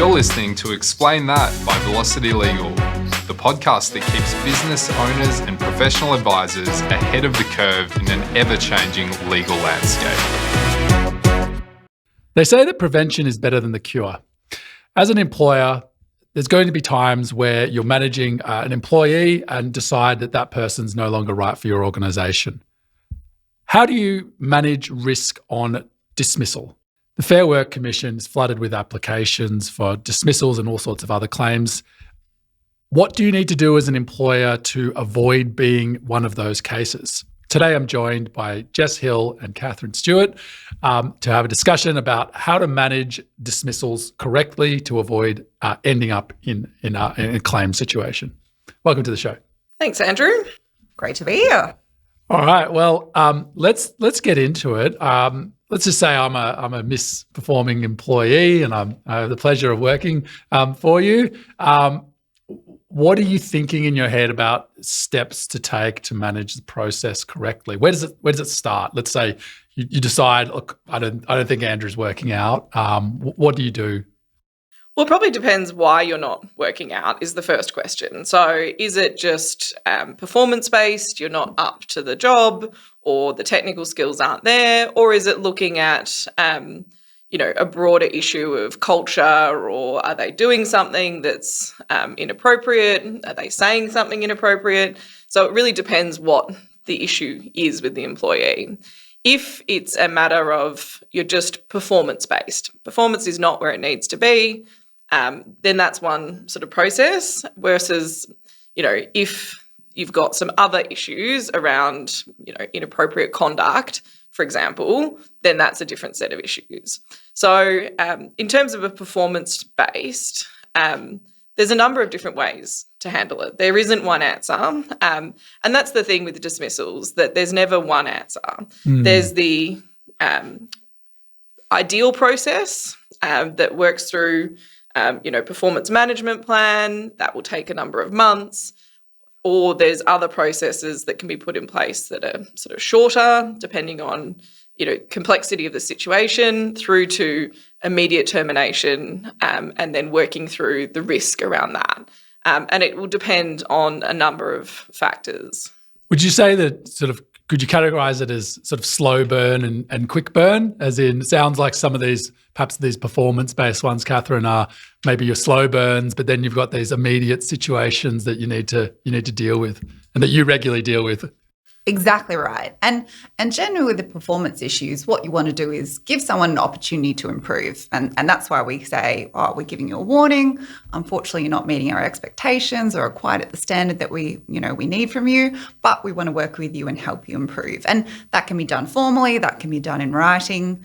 You're listening to Explain That by Velocity Legal, the podcast that keeps business owners and professional advisors ahead of the curve in an ever-changing legal landscape. They say that prevention is better than the cure. As an employer, there's going to be times where you're managing an employee and decide that that person's no longer right for your organisation. How do you manage risk on dismissal? The Fair Work Commission is flooded with applications for dismissals and all sorts of other claims. What do you need to do as an employer to avoid being one of those cases? Today, I'm joined by Jess Hill and Katherine Stewart to have a discussion about how to manage dismissals correctly to avoid ending up in a claim situation. Welcome to the show. Thanks, Andrew. Great to be here. All right. Well, let's get into it. Let's just say I'm a misperforming employee, and I have the pleasure of working for you. What are you thinking in your head about steps to take to manage the process correctly? Where does it start? Let's say you decide, look, I don't think Andrew's working out. What do you do? Well, it probably depends why you're not working out is the first question. So is it just performance-based, you're not up to the job, or the technical skills aren't there, or is it looking at a broader issue of culture, or are they doing something that's inappropriate? Are they saying something inappropriate? So it really depends what the issue is with the employee. If it's a matter of you're just performance-based, performance is not where it needs to be, then that's one sort of process versus, if you've got some other issues around, inappropriate conduct, for example, then that's a different set of issues. So in terms of a performance-based, there's a number of different ways to handle it. There isn't one answer. And that's the thing with the dismissals, that there's never one answer. There's the ideal process that works through, performance management plan. That will take a number of months. Or there's other processes that can be put in place that are sort of shorter, depending on, complexity of the situation, through to immediate termination, and then working through the risk around that. And it will depend on a number of factors. Would you say that could you categorize it as sort of slow burn and quick burn? As in, it sounds like some of these, perhaps these performance-based ones, Katherine, are maybe your slow burns, but then you've got these immediate situations that you need to deal with and that you regularly deal with. Exactly right. And generally with the performance issues, what you want to do is give someone an opportunity to improve. And that's why we say, we're giving you a warning. Unfortunately, you're not meeting our expectations or are quite at the standard that we need from you, but we want to work with you and help you improve. And that can be done formally, that can be done in writing.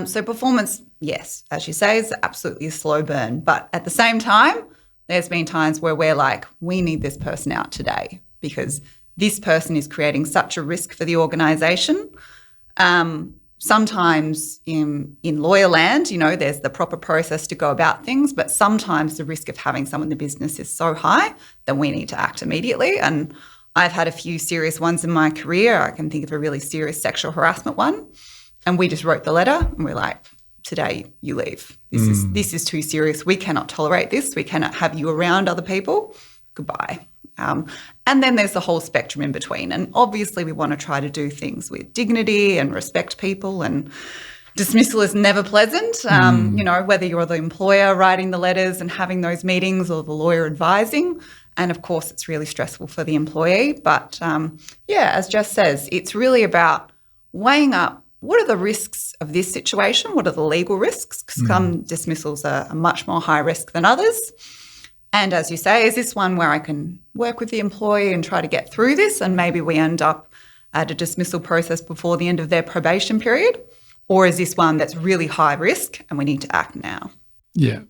So performance, yes, as you say, is absolutely a slow burn. But at the same time, there's been times where we're like, we need this person out today because this person is creating such a risk for the organisation. Sometimes in lawyer land, there's the proper process to go about things, but sometimes the risk of having someone in the business is so high that we need to act immediately. And I've had a few serious ones in my career. I can think of a really serious sexual harassment one. And we just wrote the letter and we're like, today you leave. This is too serious. We cannot tolerate this. We cannot have you around other people. Goodbye. And then there's the whole spectrum in between. And obviously we want to try to do things with dignity and respect people, and dismissal is never pleasant, whether you're the employer writing the letters and having those meetings or the lawyer advising. And of course, it's really stressful for the employee. But as Jess says, it's really about weighing up what are the risks of this situation? What are the legal risks? Because some dismissals are much more high risk than others. And as you say, is this one where I can work with the employee and try to get through this and maybe we end up at a dismissal process before the end of their probation period? Or is this one that's really high risk and we need to act now? Yeah.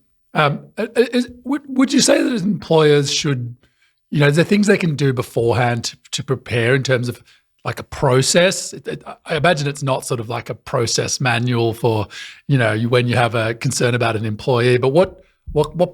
Would you say that employers should, is there things they can do beforehand to prepare in terms of like a process? I imagine it's not sort of like a process manual for, when you have a concern about an employee, but what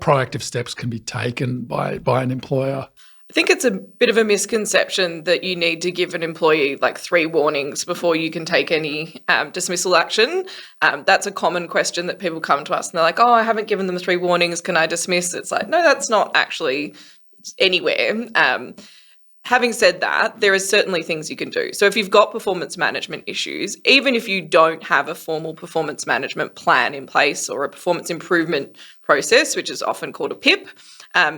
proactive steps can be taken by an employer? I think it's a bit of a misconception that you need to give an employee like 3 warnings before you can take any dismissal action. That's a common question that people come to us and they're like, oh, I haven't given them 3 warnings. Can I dismiss? It's like, no, that's not actually anywhere. Having said that, there are certainly things you can do. So if you've got performance management issues, even if you don't have a formal performance management plan in place or a performance improvement process, which is often called a PIP,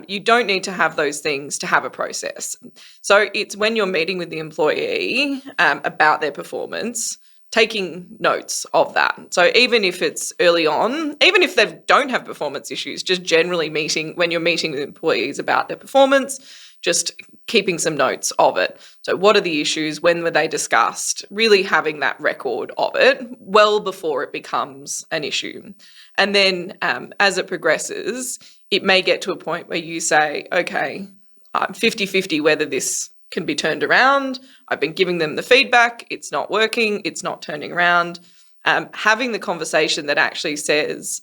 you don't need to have those things to have a process. So it's when you're meeting with the employee about their performance, taking notes of that. So even if it's early on, even if they don't have performance issues, just generally when you're meeting with employees about their performance, just keeping some notes of it. So what are the issues? When were they discussed? Really having that record of it well before it becomes an issue. And then as it progresses, it may get to a point where you say, okay, I'm 50-50 whether this can be turned around. I've been giving them the feedback. It's not working. It's not turning around. Having the conversation that actually says,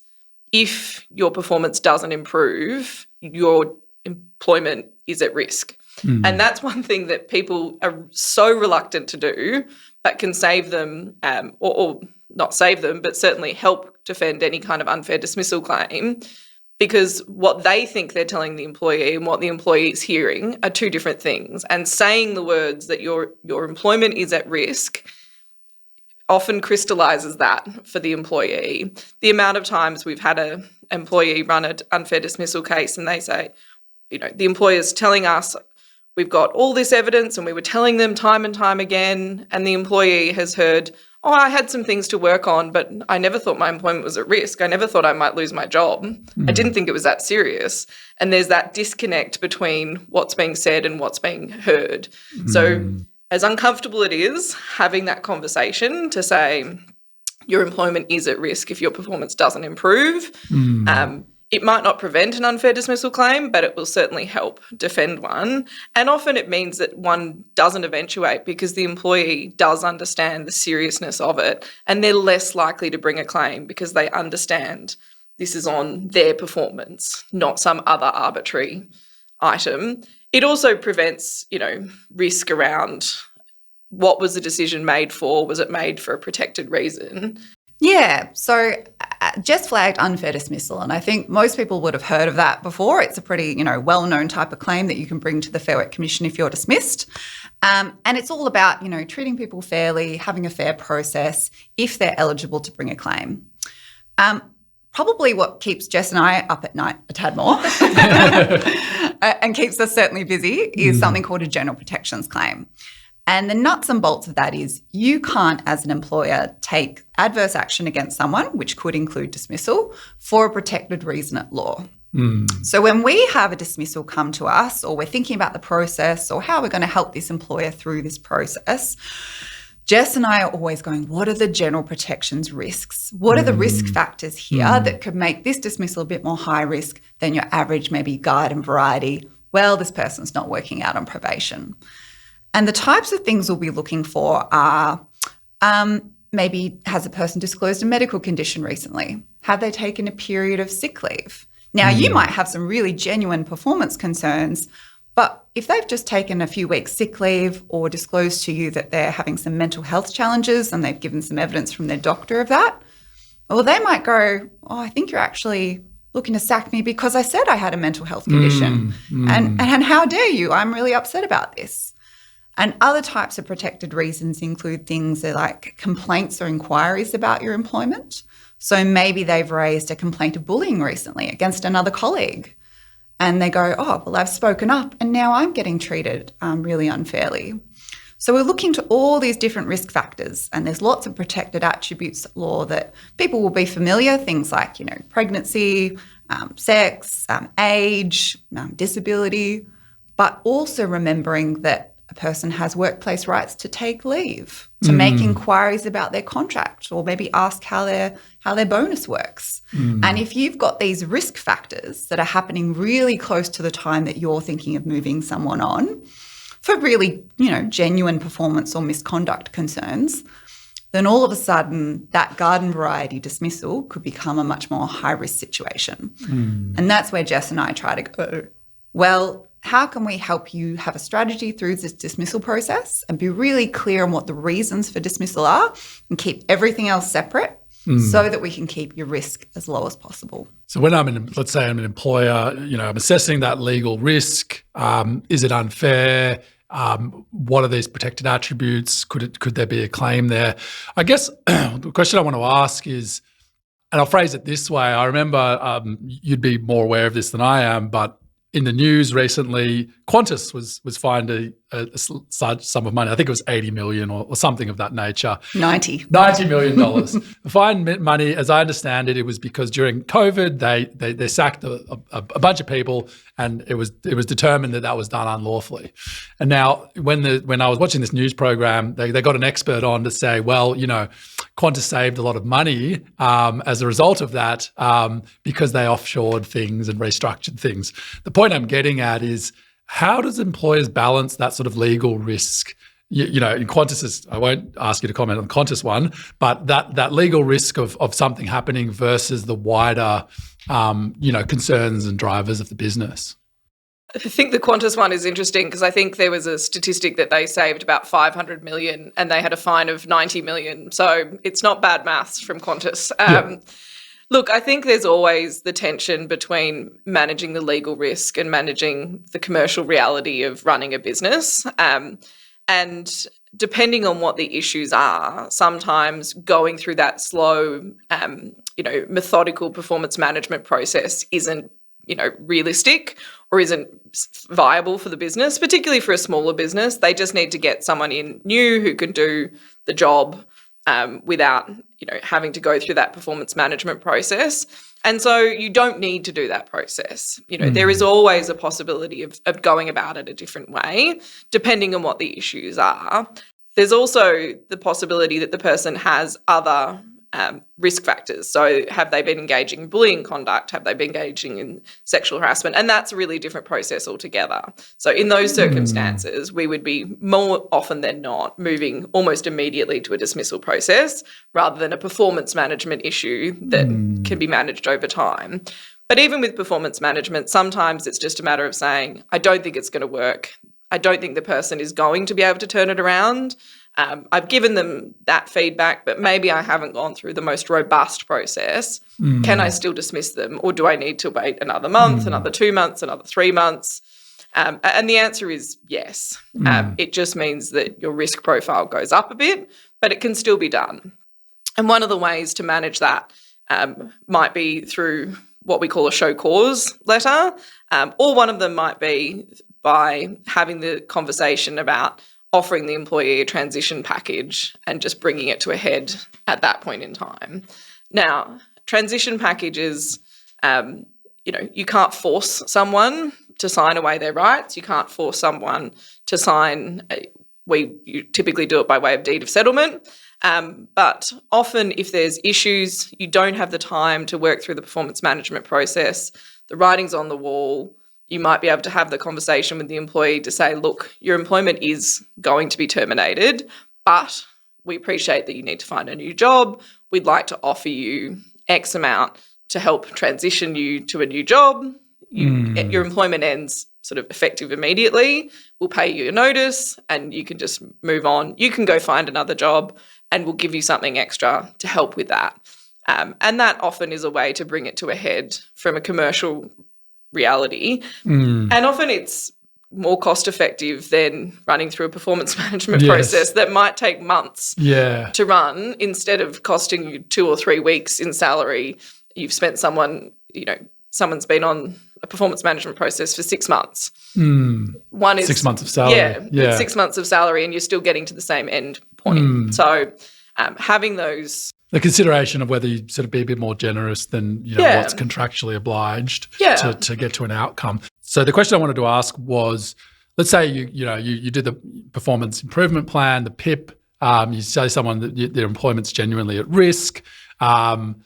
if your performance doesn't improve, your employment is at risk. And that's one thing that people are so reluctant to do, but can save them or not save them, but certainly help defend any kind of unfair dismissal claim, because what they think they're telling the employee and what the employee is hearing are 2 different things. And saying the words that your employment is at risk often crystallises that for the employee. The amount of times we've had an employee run an unfair dismissal case and they say, the employer's telling us we've got all this evidence and we were telling them time and time again, and the employee has heard, oh, I had some things to work on, but I never thought my employment was at risk. I never thought I might lose my job. I didn't think it was that serious. And there's that disconnect between what's being said and what's being heard. So as uncomfortable it is, having that conversation to say your employment is at risk if your performance doesn't improve, it might not prevent an unfair dismissal claim, but it will certainly help defend one. And often it means that one doesn't eventuate because the employee does understand the seriousness of it, and they're less likely to bring a claim because they understand this is on their performance, not some other arbitrary item. It also prevents, risk around what was the decision made for? Was it made for a protected reason? Yeah, so Jess flagged unfair dismissal, and I think most people would have heard of that before. It's a pretty, well-known type of claim that you can bring to the Fair Work Commission if you're dismissed. And it's all about, treating people fairly, having a fair process if they're eligible to bring a claim. Probably what keeps Jess and I up at night a tad more and keeps us certainly busy is something called a general protections claim. And the nuts and bolts of that is you can't, as an employer, take adverse action against someone, which could include dismissal, for a protected reason at law. So when we have a dismissal come to us, or we're thinking about the process or how we're going to help this employer through this process, Jess and I are always going, what are the general protections risks? What are the risk factors here that could make this dismissal a bit more high risk than your average, maybe garden variety? Well, this person's not working out on probation. And the types of things we'll be looking for are maybe has a person disclosed a medical condition recently? Have they taken a period of sick leave? Now, you might have some really genuine performance concerns, but if they've just taken a few weeks sick leave or disclosed to you that they're having some mental health challenges and they've given some evidence from their doctor of that, well, they might go, oh, I think you're actually looking to sack me because I said I had a mental health condition. And how dare you? I'm really upset about this. And other types of protected reasons include things like complaints or inquiries about your employment. So maybe they've raised a complaint of bullying recently against another colleague and they go, oh, well, I've spoken up and now I'm getting treated really unfairly. So we're looking to all these different risk factors, and there's lots of protected attributes at law that people will be familiar, things like, pregnancy, sex, age, disability, but also remembering that a person has workplace rights to take leave, to make inquiries about their contract, or maybe ask how their bonus works. And if you've got these risk factors that are happening really close to the time that you're thinking of moving someone on for really, genuine performance or misconduct concerns, then all of a sudden that garden variety dismissal could become a much more high-risk situation. And that's where Jess and I try to go, well, how can we help you have a strategy through this dismissal process and be really clear on what the reasons for dismissal are and keep everything else separate so that we can keep your risk as low as possible. So when let's say I'm an employer, I'm assessing that legal risk. Is it unfair? What are these protected attributes? Could there be a claim there? I guess the question I want to ask is, and I'll phrase it this way. I remember you'd be more aware of this than I am, but in the news recently, Qantas was fined a sum of money. I think it was 80 million or something of that nature. $90 million. The fine money, as I understand it, it was because during COVID they sacked a bunch of people, and it was determined that was done unlawfully. And now when I was watching this news program, they got an expert on to say, well, Qantas saved a lot of money as a result of that because they offshored things and restructured things. The point I'm getting at is, how does employers balance that sort of legal risk? In Qantas, I won't ask you to comment on the Qantas one, but that legal risk of something happening versus the wider, concerns and drivers of the business. I think the Qantas one is interesting because I think there was a statistic that they saved about 500 million and they had a fine of 90 million. So it's not bad maths from Qantas. Look, I think there's always the tension between managing the legal risk and managing the commercial reality of running a business. And depending on what the issues are, sometimes going through that slow, methodical performance management process isn't, realistic or isn't viable for the business, particularly for a smaller business. They just need to get someone in new who can do the job without, having to go through that performance management process. And so you don't need to do that process. There is always a possibility of going about it a different way, depending on what the issues are. There's also the possibility that the person has other risk factors. So have they been engaging in bullying conduct? Have they been engaging in sexual harassment? And that's a really different process altogether. So in those circumstances, we would be more often than not moving almost immediately to a dismissal process rather than a performance management issue that can be managed over time. But even with performance management, sometimes it's just a matter of saying, I don't think it's going to work. I don't think the person is going to be able to turn it around. I've given them that feedback, but maybe I haven't gone through the most robust process. Can I still dismiss them, or do I need to wait another month, another 2 months, another 3 months? And the answer is yes. It just means that your risk profile goes up a bit, but it can still be done. And one of the ways to manage that might be through what we call a show cause letter, or one of them might be by having the conversation about offering the employee a transition package and just bringing it to a head at that point in time. Now, transition packages, you can't force someone to sign away their rights. You can't force someone to sign. You typically do it by way of deed of settlement. But often if there's issues, you don't have the time to work through the performance management process, the writing's on the wall, you might be able to have the conversation with the employee to say, look, your employment is going to be terminated, but we appreciate that you need to find a new job. We'd like to offer you X amount to help transition you to a new job. Your employment ends sort of effective immediately. We'll pay you a notice and you can just move on. You can go find another job and we'll give you something extra to help with that. And that often is a way to bring it to a head from a commercial reality. And often it's more cost effective than running through a performance management process that might take months to run. Instead of costing you 2 or 3 weeks in salary, you've spent someone's been on a performance management process for 6 months. One is 6 months of salary. 6 months of salary, and you're still getting to the same end point. So having the consideration of whether you sort of be a bit more generous than what's contractually obliged to get to an outcome. So the question I wanted to ask was, let's say you did the performance improvement plan, the PIP. You say someone that their employment's genuinely at risk, and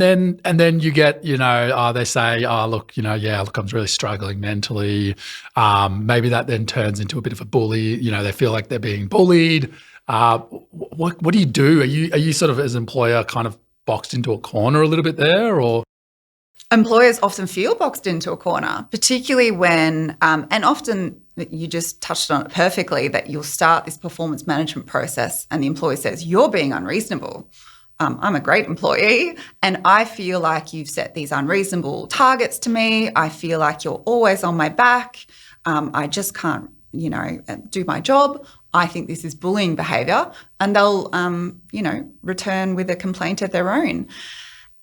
then you get they say, look, I'm really struggling mentally. Maybe that then turns into a bit of a bully. They feel like they're being bullied. What do you do? Are you sort of, as an employer, kind of boxed into a corner a little bit there, or? Employers often feel boxed into a corner, particularly when, and often you just touched on it perfectly, that you'll start this performance management process and the employer says, you're being unreasonable. I'm a great employee and I feel like you've set these unreasonable targets to me. I feel like you're always on my back. I just can't, do my job. I think this is bullying behaviour, and they'll, return with a complaint of their own.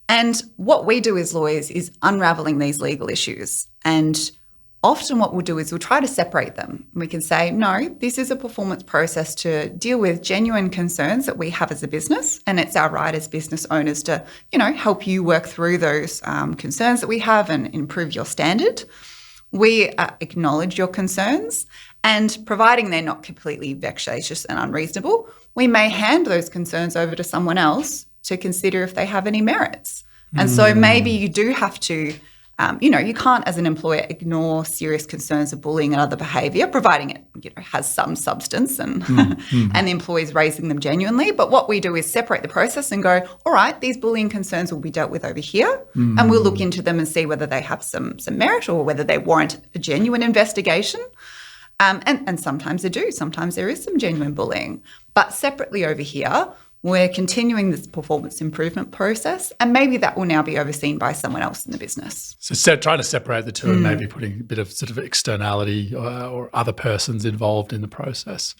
And what we do as lawyers is unravelling these legal issues. And often what we'll do is we'll try to separate them. We can say, no, this is a performance process to deal with genuine concerns that we have as a business, and it's our right as business owners to, help you work through those concerns that we have and improve your standard. We acknowledge your concerns, and providing they're not completely vexatious and unreasonable, we may hand those concerns over to someone else to consider if they have any merits. And so maybe you do have to, you can't as an employer ignore serious concerns of bullying and other behaviour, providing it, has some substance and and the employee's raising them genuinely. But what we do is separate the process and go, all right, these bullying concerns will be dealt with over here, and we'll look into them and see whether they have some merit or whether they warrant a genuine investigation. And sometimes they do. Sometimes there is some genuine bullying. But separately over here, we're continuing this performance improvement process, and maybe that will now be overseen by someone else in the business. So trying to separate the two and maybe putting a bit of sort of externality or other persons involved in the process.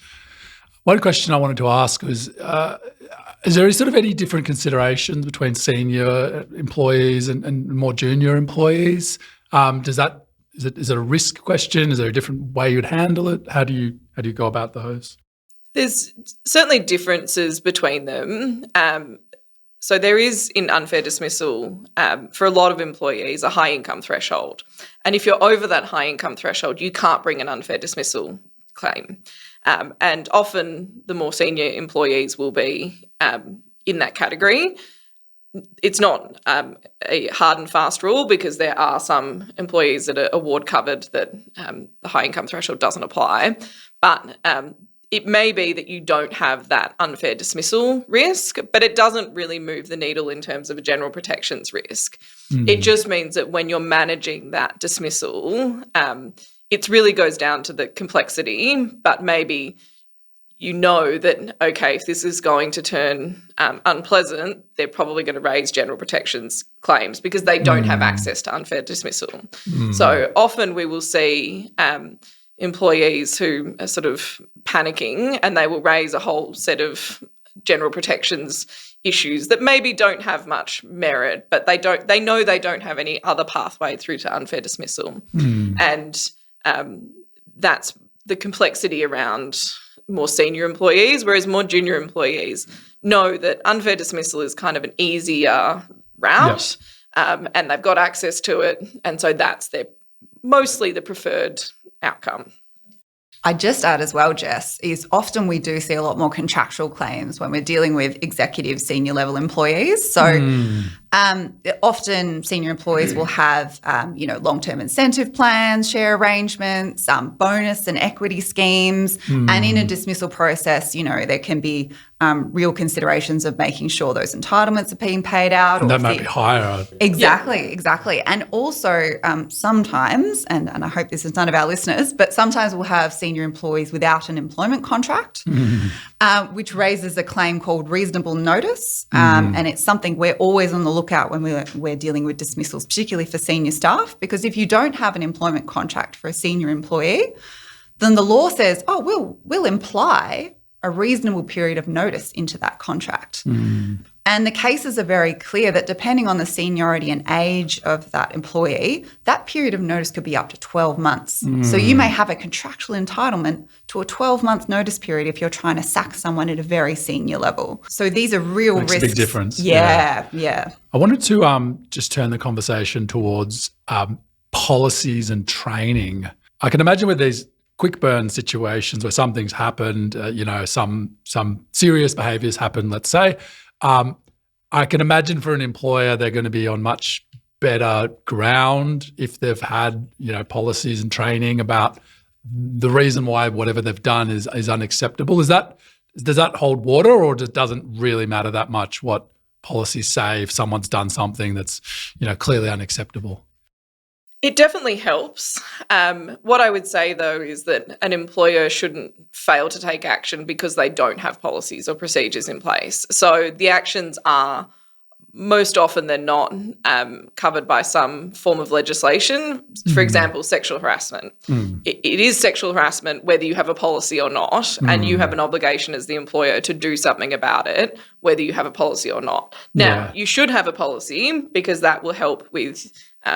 One question I wanted to ask was, is there sort of any different considerations between senior employees and more junior employees? Is it a risk question? Is there a different way you'd handle it? How do you go about those? There's certainly differences between them. So there is, in unfair dismissal, for a lot of employees, a high income threshold. And if you're over that high income threshold, you can't bring an unfair dismissal claim. And often the more senior employees will be in that category. It's not a hard and fast rule, because there are some employees that are award covered that the high income threshold doesn't apply. But it may be that you don't have that unfair dismissal risk, but it doesn't really move the needle in terms of a general protections risk. It just means that when you're managing that dismissal, it really goes down to the complexity, but maybe that, okay, if this is going to turn unpleasant, they're probably going to raise general protections claims because they don't have access to unfair dismissal. So often we will see employees who are sort of panicking, and they will raise a whole set of general protections issues that maybe don't have much merit, but they know they don't have any other pathway through to unfair dismissal. And that's the complexity around more senior employees, whereas more junior employees know that unfair dismissal is kind of an easier route, and they've got access to it, and so that's mostly the preferred outcome. I'd just add as well, Jess, is often we do see a lot more contractual claims when we're dealing with executive senior level employees. So often senior employees will have, long-term incentive plans, share arrangements, bonus and equity schemes. And in a dismissal process, there can be real considerations of making sure those entitlements are being paid out. And that might be higher. Exactly. And also sometimes, and I hope this is none of our listeners, but sometimes we'll have senior employees without an employment contract, which raises a claim called reasonable notice. And it's something we're always on the lookout when we're dealing with dismissals, particularly for senior staff, because if you don't have an employment contract for a senior employee, then the law says, we'll imply a reasonable period of notice into that contract. And the cases are very clear that depending on the seniority and age of that employee, that period of notice could be up to 12 months. So you may have a contractual entitlement to a 12-month notice period if you're trying to sack someone at a very senior level. So these are real risks. Makes a big difference. Yeah. I wanted to just turn the conversation towards policies and training. I can imagine with these quick burn situations where something's happened, some serious behaviours happen, let's say, I can imagine for an employer they're going to be on much better ground if they've had, policies and training about the reason why whatever they've done is unacceptable. Does that hold water, or doesn't really matter that much what policies say if someone's done something that's, clearly unacceptable? It definitely helps. What I would say, though, is that an employer shouldn't fail to take action because they don't have policies or procedures in place. So the actions are most often than not covered by some form of legislation. For example, sexual harassment. It is sexual harassment whether you have a policy or not, and you have an obligation as the employer to do something about it, whether you have a policy or not. Now, you should have a policy because that will help with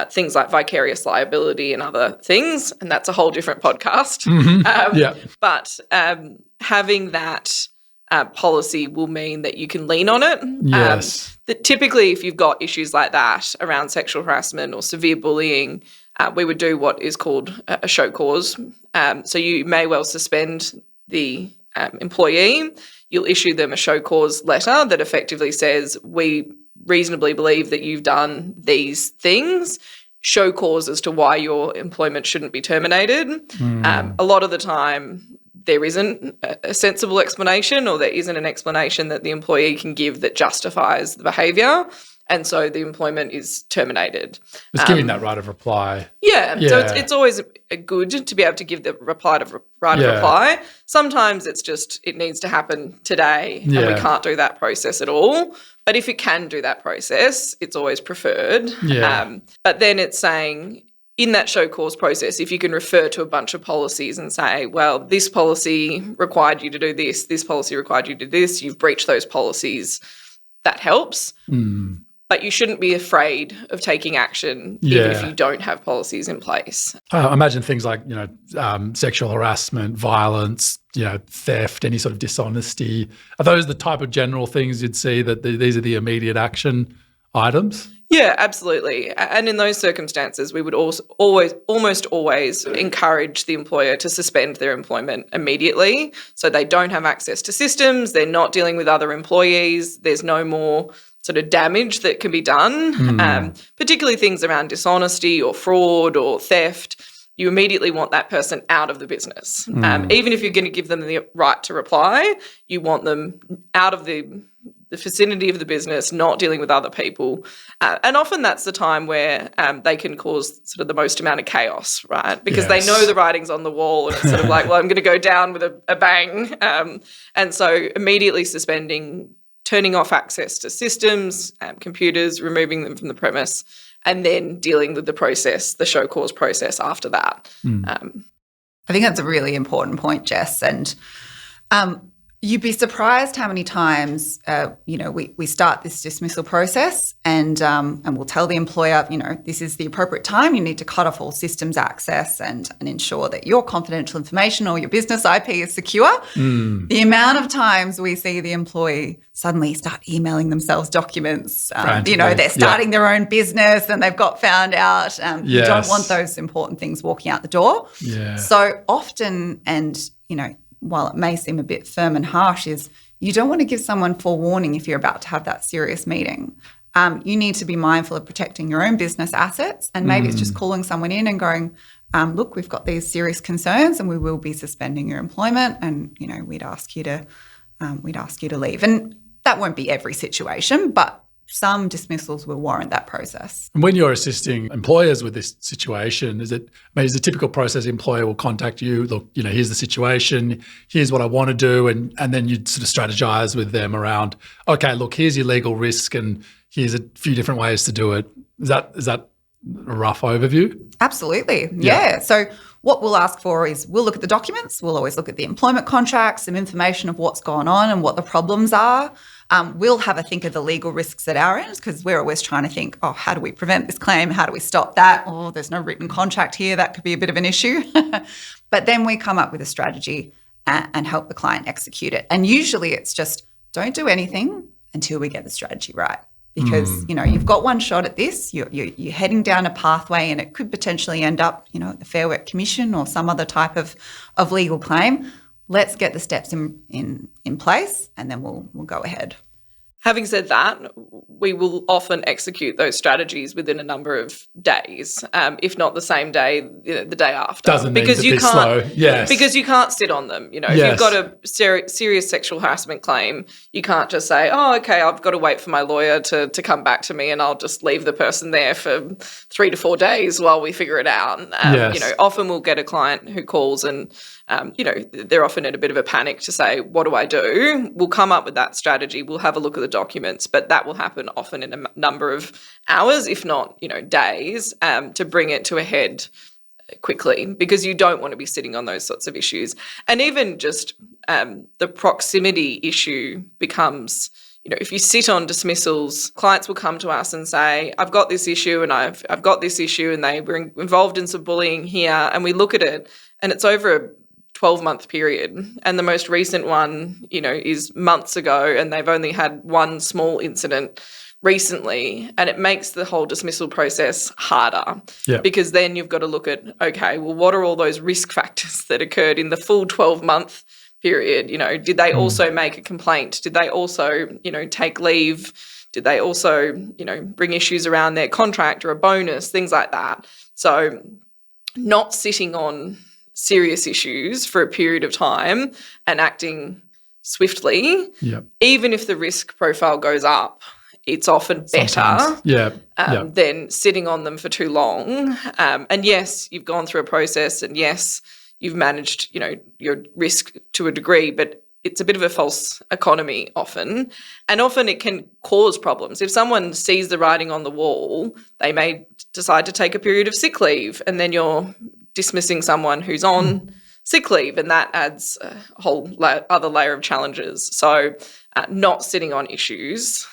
things like vicarious liability and other things, and that's a whole different podcast. But having that policy will mean that you can lean on it. Yes. That typically, if you've got issues like that around sexual harassment or severe bullying, we would do what is called a show cause. So you may well suspend the employee. You'll issue them a show cause letter that effectively says, we reasonably believe that you've done these things, show cause as to why your employment shouldn't be terminated. A lot of the time, there isn't a sensible explanation, or there isn't an explanation that the employee can give that justifies the behaviour, and so the employment is terminated. It's giving that right of reply. Yeah. So it's always good to be able to give the right of reply. Sometimes it's just it needs to happen today, and we can't do that process at all. But if it can do that process, it's always preferred. But then it's saying, in that show cause process, if you can refer to a bunch of policies and say, well, this policy required you to do this policy required you to do this, you've breached those policies, that helps. But you shouldn't be afraid of taking action even if you don't have policies in place. I imagine things like, sexual harassment, violence, theft, any sort of dishonesty. Are those the type of general things you'd see that these are the immediate action items? Yeah, absolutely. And in those circumstances, we would almost always encourage the employer to suspend their employment immediately. So they don't have access to systems, they're not dealing with other employees, there's no more sort of damage that can be done, particularly things around dishonesty or fraud or theft. You immediately want that person out of the business. Even if you're going to give them the right to reply, you want them out of the vicinity of the business, not dealing with other people. And often that's the time where they can cause sort of the most amount of chaos, right? Because they know the writing's on the wall and it's sort of like, well, I'm going to go down with a bang. And so immediately suspending, turning off access to systems, computers, removing them from the premise, and then dealing with the process, the show cause process after that. I think that's a really important point, Jess. And you'd be surprised how many times, we start this dismissal process and we'll tell the employer, this is the appropriate time. You need to cut off all systems access and ensure that your confidential information or your business IP is secure. The amount of times we see the employee suddenly start emailing themselves documents, they're starting their own business and they've got found out. You don't want those important things walking out the door. So often, and, while it may seem a bit firm and harsh, is you don't want to give someone forewarning if you're about to have that serious meeting. You need to be mindful of protecting your own business assets, and maybe it's just calling someone in and going, look, we've got these serious concerns and we will be suspending your employment, and, we'd ask you to leave. And that won't be every situation, but some dismissals will warrant that process. And when you're assisting employers with this situation, is a typical process the employer will contact you, look, here's the situation, here's what I want to do, and then you'd sort of strategize with them around, okay, look, here's your legal risk and here's a few different ways to do it. Is that a rough overview? Absolutely. Yeah. So what we'll ask for is we'll look at the documents. We'll always look at the employment contracts, some information of what's gone on and what the problems are. We'll have a think of the legal risks at our end, because we're always trying to think, how do we prevent this claim? How do we stop that? Oh, there's no written contract here. That could be a bit of an issue. But then we come up with a strategy and help the client execute it. And usually it's just don't do anything until we get the strategy right. Because, you've got one shot at this, you're heading down a pathway and it could potentially end up, at the Fair Work Commission or some other type of legal claim. Let's get the steps in place and then we'll go ahead. Having said that, we will often execute those strategies within a number of days, if not the same day, the day after. Doesn't mean that they're slow. Yes. Because you can't sit on them. If Yes. you've got a serious sexual harassment claim, you can't just say, oh, okay, I've got to wait for my lawyer to come back to me and I'll just leave the person there for 3 to 4 days while we figure it out. Yes. Often we'll get a client who calls and they're often in a bit of a panic to say, what do I do? We'll come up with that strategy. We'll have a look at the documents, but that will happen often in a number of hours, if not, days, to bring it to a head quickly, because you don't want to be sitting on those sorts of issues. And even just the proximity issue becomes, if you sit on dismissals, clients will come to us and say, I've got this issue and I've got this issue, and they were involved in some bullying here, and we look at it and it's over a 12-month period, and the most recent one, is months ago, and they've only had one small incident recently, and it makes the whole dismissal process harder. Yeah. Because then you've got to look at, okay, well, what are all those risk factors that occurred in the full 12-month period? Did they also make a complaint? Did they also, take leave? Did they also, bring issues around their contract or a bonus, things like that? So not sitting on serious issues for a period of time and acting swiftly, even if the risk profile goes up, it's often better than sitting on them for too long. And yes, you've gone through a process, and yes, you've managed, your risk to a degree, but it's a bit of a false economy often. And often it can cause problems. If someone sees the writing on the wall, they may decide to take a period of sick leave, and then you're dismissing someone who's on sick leave, and that adds a whole other layer of challenges. So not sitting on issues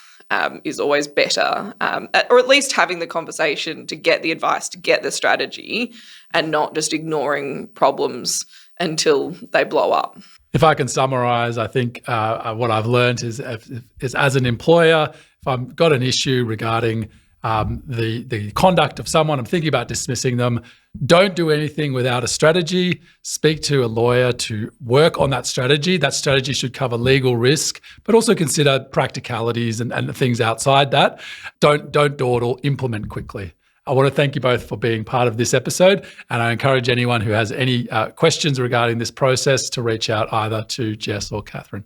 is always better, or at least having the conversation to get the advice, to get the strategy, and not just ignoring problems until they blow up. If I can summarise, I think what I've learned is as an employer, if I've got an issue regarding the conduct of someone, I'm thinking about dismissing them, don't do anything without a strategy. Speak to a lawyer to work on that strategy. That strategy should cover legal risk, but also consider practicalities and things outside that. Don't dawdle, implement quickly. I want to thank you both for being part of this episode, and I encourage anyone who has any questions regarding this process to reach out either to Jess or Katherine.